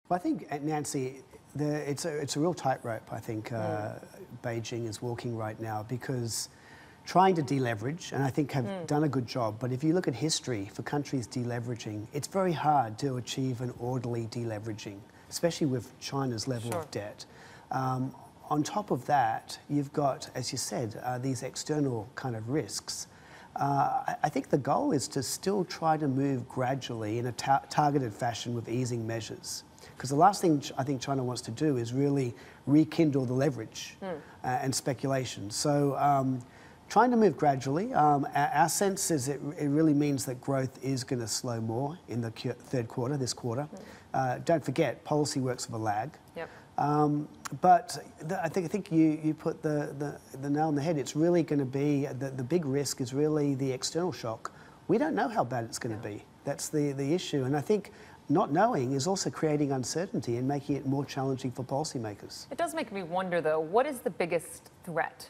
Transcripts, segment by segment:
Well, I think, Nancy, it's a real tightrope, I think, Beijing is walking right now, because trying to deleverage, and I think have done a good job, but if you look at history for countries deleveraging, it's very hard to achieve an orderly deleveraging, especially with China's level of debt. On top of that, you've got, as you said, these external kind of risks. I think the goal is to still try to move gradually in a targeted fashion with easing measures. Because the last thing I think China wants to do is really rekindle the leverage and speculation. So trying to move gradually. Our sense is it really means that growth is going to slow more in the third quarter, this quarter. Don't forget, policy works with a lag. But I think you put the nail on the head. It's really going to be, the big risk is really the external shock. We don't know how bad it's going to be. That's the issue. And I think not knowing is also creating uncertainty and making it more challenging for policymakers. It does make me wonder, though, what is the biggest threat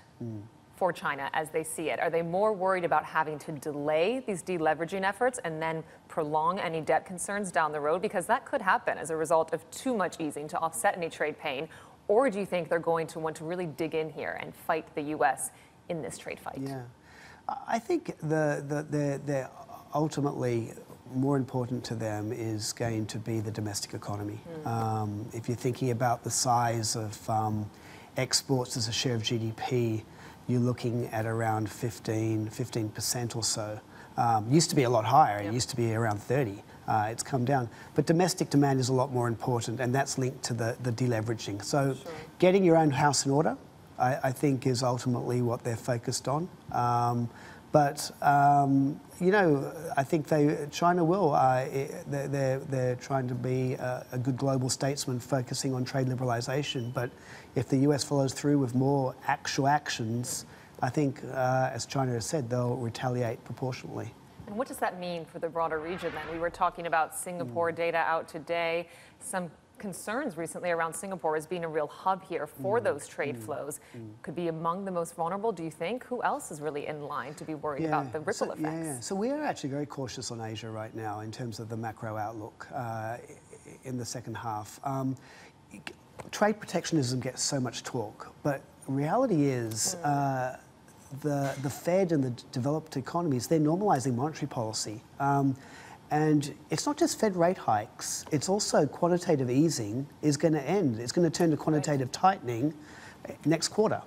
for China as they see it? Are they more worried about having to delay these deleveraging efforts and then prolong any debt concerns down the road? Because that could happen as a result of too much easing to offset any trade pain. Or do you think they're going to want to really dig in here and fight the U.S. in this trade fight? Yeah, I think they're ultimately more important to them is going to be the domestic economy. If you're thinking about the size of exports as a share of GDP, you're looking at around 15% or so. Used to be a lot higher. It used to be around 30. It's come down. But domestic demand is a lot more important, and that's linked to the deleveraging. So getting your own house in order, I think, is ultimately what they're focused on. You know, I think China will. They're trying to be a good global statesman focusing on trade liberalization. But if the US follows through with more actual actions, I think, as China has said, they'll retaliate proportionately. And what does that mean for the broader region then? We were talking about Singapore data out today. Some concerns recently around Singapore as being a real hub here for those trade flows. Could be among the most vulnerable, do you think? Who else is really in line to be worried about the ripple effects? So we are actually very cautious on Asia right now in terms of the macro outlook in the second half. Trade protectionism gets so much talk, but reality is the Fed and the developed economies, they're normalizing monetary policy. And it's not just Fed rate hikes, it's also quantitative easing is going to end. It's going to turn to quantitative tightening next quarter.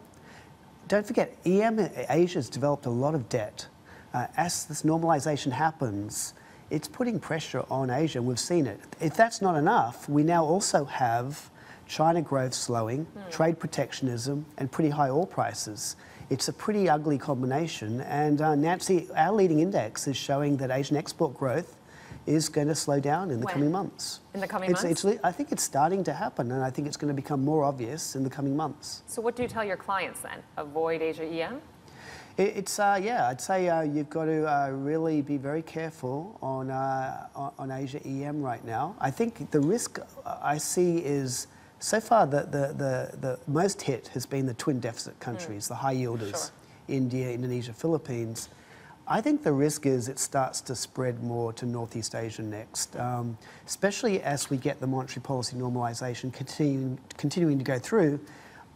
Don't forget, Asia's developed a lot of debt. As this normalization happens, it's putting pressure on Asia, and we've seen it. If that's not enough, we now also have China growth slowing, trade protectionism, and pretty high oil prices. It's a pretty ugly combination. And Nancy, our leading index is showing that Asian export growth is going to slow down in the coming months. In the coming months? I think it's starting to happen, and I think it's going to become more obvious in the coming months. So what do you tell your clients then? Avoid Asia EM? Yeah, I'd say you've got to really be very careful on Asia EM right now. I think the risk I see is, so far the most hit has been the twin deficit countries, the high yielders, India, Indonesia, Philippines. I think the risk is it starts to spread more to Northeast Asia next, especially as we get the monetary policy normalization continuing to go through.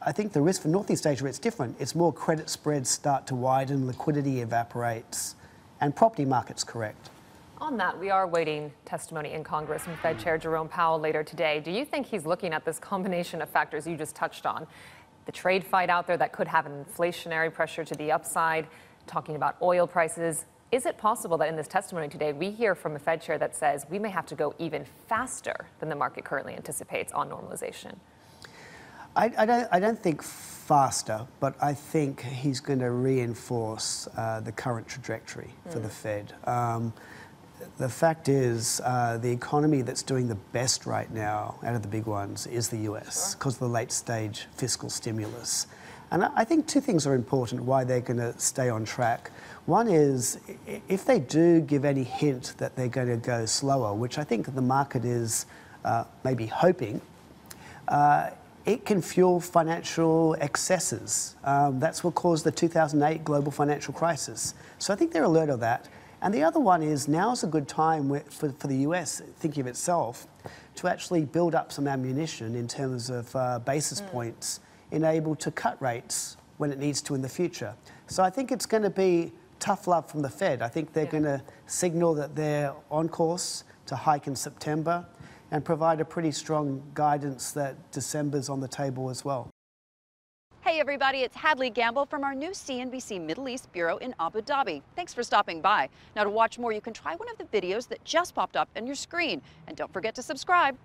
I think the risk for Northeast Asia, it's different. It's more credit spreads start to widen, liquidity evaporates, and property markets correct. On that, we are waiting testimony in Congress from Fed Chair Jerome Powell later today. Do you think he's looking at this combination of factors you just touched on? The trade fight out there that could have an inflationary pressure to the upside, talking about oil prices. Is it possible that in this testimony today, we hear from a Fed chair that says we may have to go even faster than the market currently anticipates on normalization? I don't think faster, but I think he's going to reinforce the current trajectory for the Fed. The fact is, the economy that's doing the best right now out of the big ones is the US because of the late stage fiscal stimulus. And I think two things are important why they're going to stay on track. One is, if they do give any hint that they're going to go slower, which I think the market is maybe hoping, it can fuel financial excesses. That's what caused the 2008 global financial crisis. So I think they're alert of that. And the other one is now's a good time for the US, thinking of itself, to actually build up some ammunition in terms of basis points, enabled to cut rates when it needs to in the future. So I think it's going to be tough love from the Fed. I think they're going to signal that they're on course to hike in September and provide a pretty strong guidance that December's on the table as well. Hey everybody, it's Hadley Gamble from our new CNBC Middle East Bureau in Abu Dhabi. Thanks for stopping by. Now to watch more, you can try one of the videos that just popped up on your screen. And don't forget to subscribe.